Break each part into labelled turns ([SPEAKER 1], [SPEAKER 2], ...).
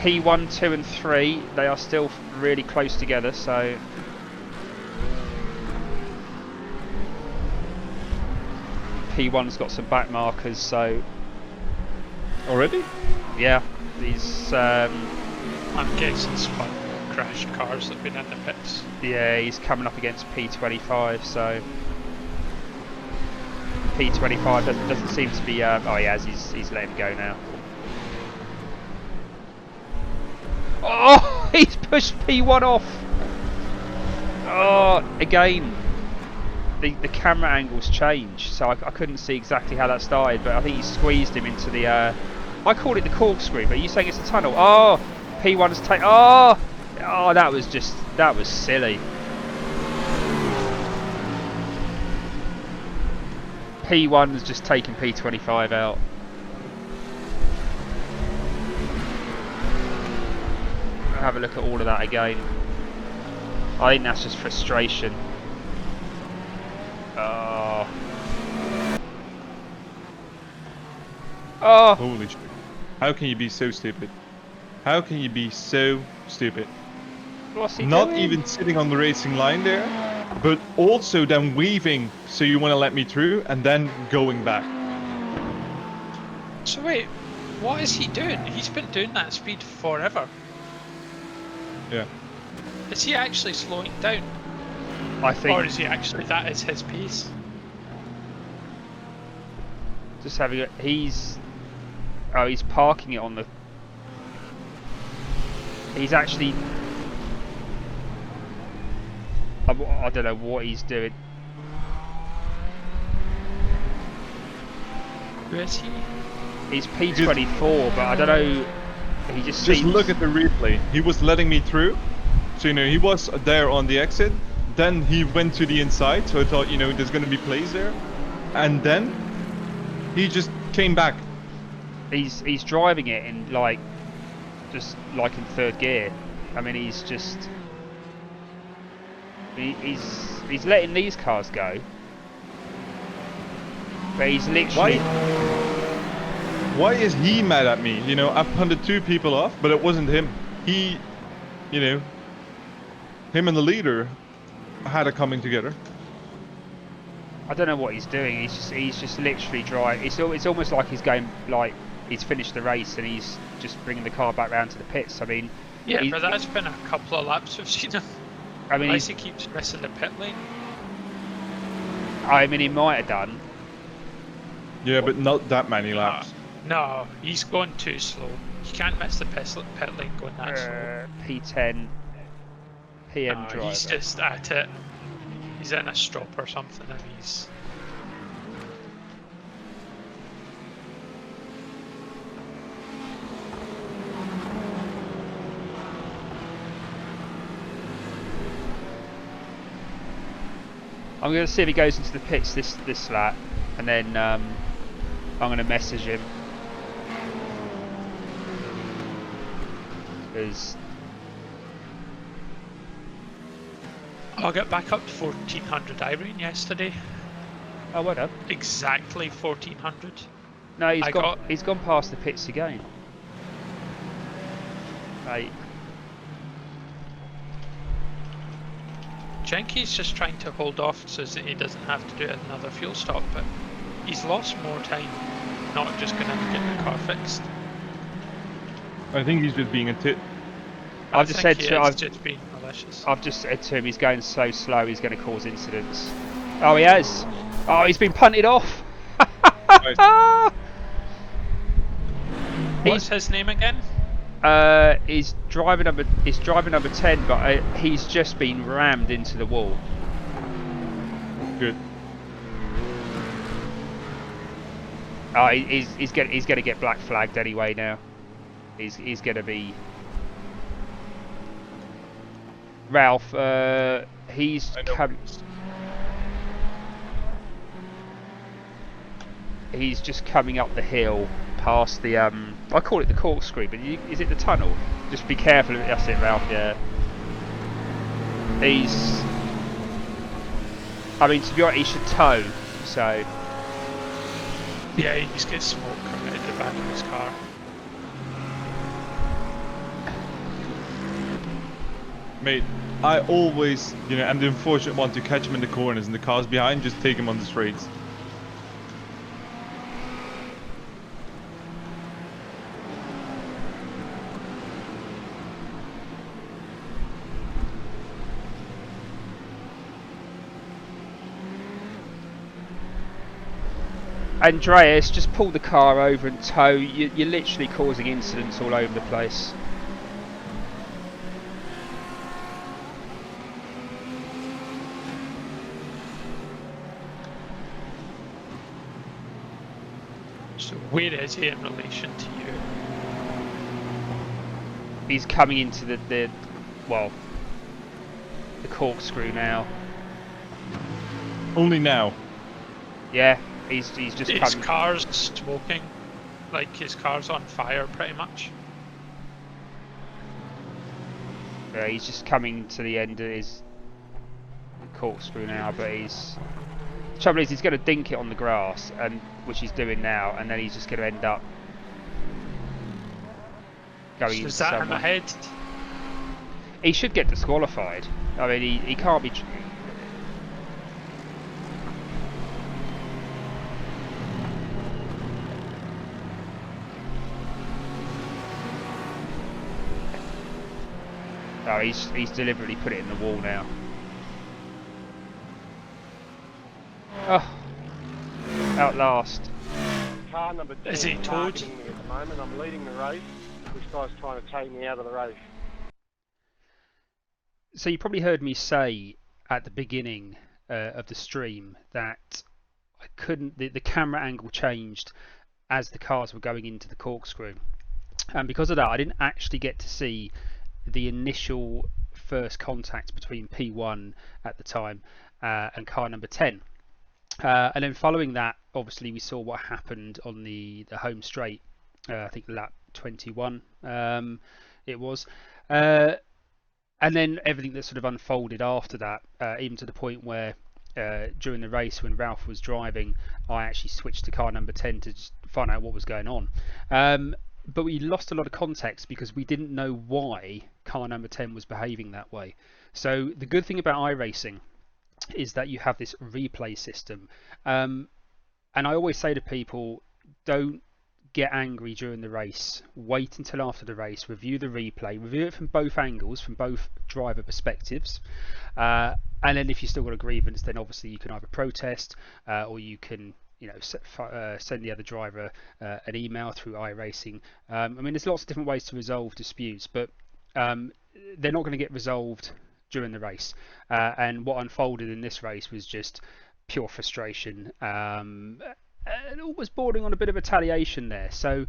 [SPEAKER 1] P1, 2 and 3, they are still really close together, so... P1's got some back markers, so...
[SPEAKER 2] Already?
[SPEAKER 1] Yeah, he's...
[SPEAKER 3] I'm guessing spun crashed cars that have been in the pits.
[SPEAKER 1] Yeah, he's coming up against P25, so... P25 doesn't seem to be... oh, he has, he's letting him go now. Oh, he's pushed P1 off! Oh, again. The camera angles changed, so I couldn't see exactly how that started, but I think he squeezed him into the... I called it the corkscrew, but are you saying it's the tunnel? Oh! P1's take... Oh! Oh, that was silly. P1's just taken P25 out. Have a look at all of that again. I think that's just frustration. Oh. Oh.
[SPEAKER 2] Holy shit. How can you be so stupid? How can you be so stupid?
[SPEAKER 1] What's he
[SPEAKER 2] Not
[SPEAKER 1] doing?
[SPEAKER 2] even sitting on the racing line there, but also then weaving so you want to let me through and then going back.
[SPEAKER 3] So wait, what is he doing? He's been doing that speed forever.
[SPEAKER 2] Yeah.
[SPEAKER 3] Is he actually slowing down?
[SPEAKER 1] I think...
[SPEAKER 3] Or is he actually, that is his pace?
[SPEAKER 1] Just having a... He's... Oh, he's parking it on the... He's actually... I don't know what he's doing.
[SPEAKER 3] Who is he?
[SPEAKER 1] He's P24, but I don't know... He just seems...
[SPEAKER 2] look at the replay. He was letting me through. So, you know, he was there on the exit. Then he went to the inside. So I thought, you know, there's going to be plays there. And then he just came back.
[SPEAKER 1] He's driving it in like... Just like in third gear. I mean, he's just... He's letting these cars go. But he's literally...
[SPEAKER 2] Why is he mad at me? You know, I punted 2 people off, but it wasn't him. He, you know, him and the leader had it coming together.
[SPEAKER 1] I don't know what he's doing. He's just literally driving. It's almost like he's going, like he's finished the race and he's just bringing the car back round to the pits. I mean,
[SPEAKER 3] yeah, but that's been a couple of laps we've seen him.
[SPEAKER 1] I mean,
[SPEAKER 3] unless he keeps missing the pit lane.
[SPEAKER 1] I mean, he might have done.
[SPEAKER 2] Yeah, but not that many laps.
[SPEAKER 3] No, he's going too slow. You can't miss the pit lane going that slow.
[SPEAKER 1] P10 PM
[SPEAKER 3] No,
[SPEAKER 1] driver.
[SPEAKER 3] he's just at it. He's in a strop or something and he's...
[SPEAKER 1] I'm going to see if he goes into the pits this lap, and then I'm going to message him. Because
[SPEAKER 3] I'll get back up to 1400 Irene yesterday.
[SPEAKER 1] oh, well done.
[SPEAKER 3] Exactly 1400.
[SPEAKER 1] No, he's gone past the pits again. Right.
[SPEAKER 3] Jenky's just trying to hold off so that he doesn't have to do another fuel stop, but he's lost more time not just going to get the car fixed.
[SPEAKER 2] I think he's just being a tit.
[SPEAKER 1] I've just said to him,
[SPEAKER 3] just being malicious.
[SPEAKER 1] I've just said to him, he's going so slow, he's going to cause incidents. Oh, he has. Oh, he's been punted off.
[SPEAKER 3] What's his name again?
[SPEAKER 1] He's driver number 10, but he's just been rammed into the wall.
[SPEAKER 2] Good.
[SPEAKER 1] Oh, he's going to get black flagged anyway now. He's going to be... Ralph, he's just coming up the hill past the I call it the corkscrew, but is it the tunnel? Just be careful. That's it, Ralph. Yeah. I mean, to be honest, he should tow. So.
[SPEAKER 3] Yeah, he just gets smoke coming out the back of his car.
[SPEAKER 2] Mate, I always, you know, am the unfortunate one to catch him in the corners, and the cars behind just take him on the straights.
[SPEAKER 1] Andreas, just pull the car over and tow. You're literally causing incidents all over the place.
[SPEAKER 3] So where is he in relation to you?
[SPEAKER 1] He's coming into the corkscrew now.
[SPEAKER 2] Only now.
[SPEAKER 1] Yeah, he's just
[SPEAKER 3] His
[SPEAKER 1] coming.
[SPEAKER 3] car's smoking, like his car's on fire pretty much.
[SPEAKER 1] Yeah, he's just coming to the end of his corkscrew now, but the trouble is he's going to dink it on the grass, and which he's doing now, and then he's just going to end up going
[SPEAKER 3] So
[SPEAKER 1] into
[SPEAKER 3] is that him
[SPEAKER 1] someone.
[SPEAKER 3] ahead?
[SPEAKER 1] He should get disqualified. I mean, he can't be. Oh, he's deliberately put it in the wall now. Oh, out last.
[SPEAKER 4] Car number 10
[SPEAKER 3] Is he towed?
[SPEAKER 4] targeting me at the moment. I'm leading the race. This guy's trying to take me out of the race.
[SPEAKER 1] So you probably heard me say at the beginning of the stream that I couldn't. The camera angle changed as the cars were going into the corkscrew, and because of that, I didn't actually get to see the initial first contact between P1 at the time and car number 10. And then following that, obviously we saw what happened on the home straight. I think lap 21 it was. And then everything that sort of unfolded after that, even to the point where during the race when Ralph was driving, I actually switched to car number 10 to just find out what was going on. But we lost a lot of context because we didn't know why car number 10 was behaving that way. So the good thing about iRacing is that you have this replay system. And I always say to people, don't get angry during the race. Wait until after the race, review the replay, review it from both angles, from both driver perspectives. And then if you've still got a grievance, then obviously you can either protest or you can send the other driver an email through iRacing. I mean, there's lots of different ways to resolve disputes, but they're not going to get resolved during the race. And what unfolded in this race was just pure frustration. And almost bordering on a bit of retaliation there. So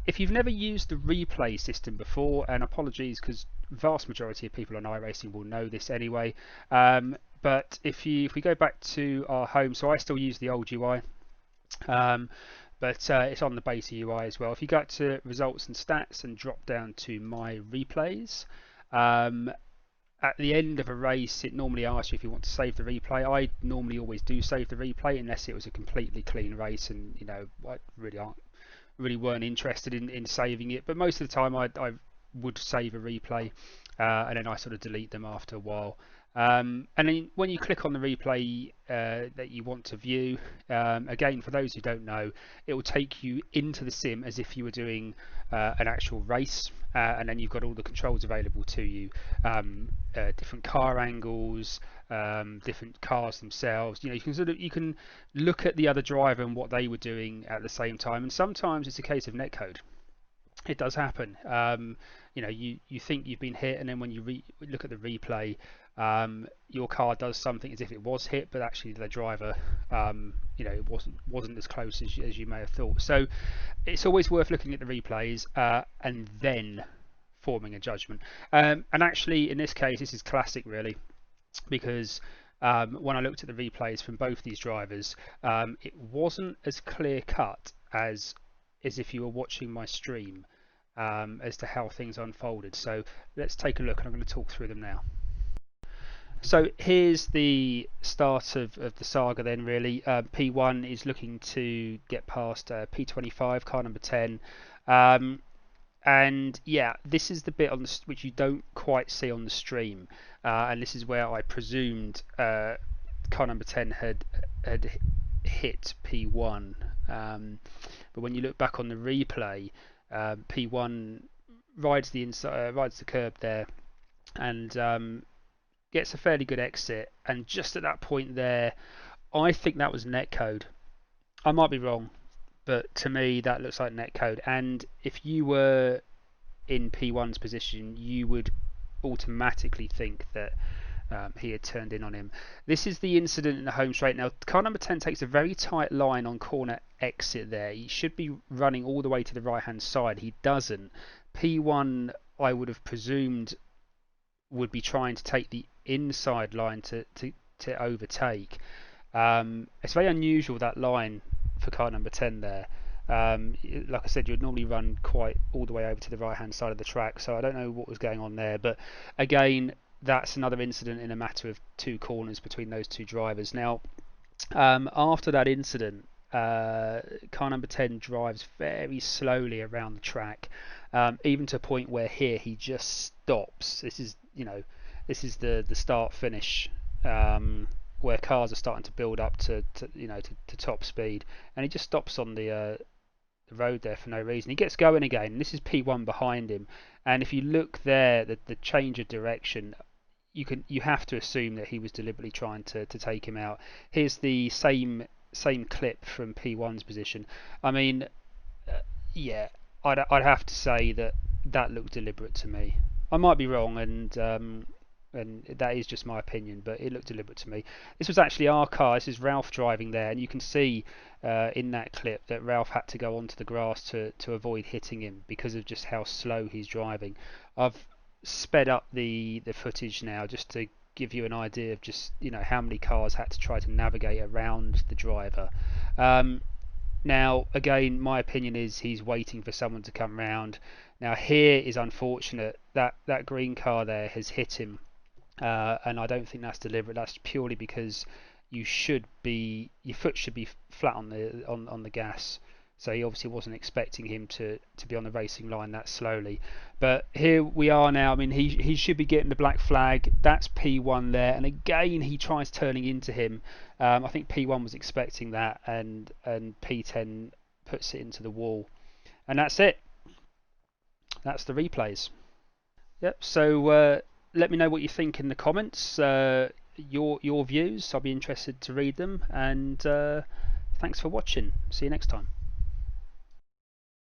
[SPEAKER 1] if you've never used the replay system before, and apologies because vast majority of people on iRacing will know this anyway, but if we go back to our home, so I still use the old UI, but it's on the beta UI as well. If you go to results and stats and drop down to my replays, at the end of a race, it normally asks you if you want to save the replay. I normally always do save the replay unless it was a completely clean race, and I really weren't interested in saving it. But most of the time, I would save a replay, and then I sort of delete them after a while. And then when you click on the replay that you want to view, again, for those who don't know, it will take you into the sim as if you were doing an actual race, and then you've got all the controls available to you, different car angles, different cars themselves. You can look at the other driver and what they were doing at the same time, and sometimes it's a case of netcode. It does happen. You think you've been hit, and then when you look at the replay, your car does something as if it was hit, but actually the driver, it wasn't as close as you may have thought. So it's always worth looking at the replays and then forming a judgment. And actually, in this case, this is classic, really, because when I looked at the replays from both these drivers, it wasn't as clear cut as if you were watching my stream as to how things unfolded. So let's take a look, and I'm going to talk through them now. So here's the start of the saga then, really. P1 is looking to get past P25, car number 10. And And yeah, this is the bit on which you don't quite see on the stream, and this is where I presumed car number 10 had hit P1. But when you look back on the replay, P1 rides the curb there, and gets a fairly good exit. And just at that point there, I think that was netcode. I might be wrong, but to me that looks like netcode. And if you were in P1's position, you would automatically think that he had turned in on him. This is the incident in the home straight. Now, car number 10 takes a very tight line on corner exit there. He should be running all the way to the right hand side. He doesn't. P1, I would have presumed, would be trying to take the inside line to overtake. It's very unusual, that line for car number 10 there. Like I said, you'd normally run quite all the way over to the right hand side of the track, so I don't know what was going on there. But again, that's another incident in a matter of 2 corners between those 2 drivers. Now, after that incident, car number 10 drives very slowly around the track, even to a point where here he just stops. This is the start finish, where cars are starting to build up to top speed, and he just stops on the road there for no reason. He gets going again, and this is P1 behind him. And if you look there, the change of direction, you have to assume that he was deliberately trying to take him out. Here's the same clip from P1's position. I mean, yeah, I'd have to say that looked deliberate to me. I might be wrong, and that is just my opinion, but it looked deliberate to me. This was actually our car. This is Ralph driving there, and you can see in that clip that Ralph had to go onto the grass to avoid hitting him because of just how slow he's driving. I've sped up the footage now just to give you an idea of just how many cars had to try to navigate around the driver. Now, again, my opinion is he's waiting for someone to come round. Now, here is unfortunate that green car there has hit him. And I don't think that's deliberate. That's purely because your foot should be flat on the gas. So he obviously wasn't expecting him to be on the racing line that slowly. But here we are now. I mean, he should be getting the black flag. That's P1 there, and again he tries turning into him. I think P1 was expecting that, and P10 puts it into the wall, and that's it. That's the replays. Yep. So. Let me know what you think in the comments, your views. I'll be interested to read them, and thanks for watching. See you next time.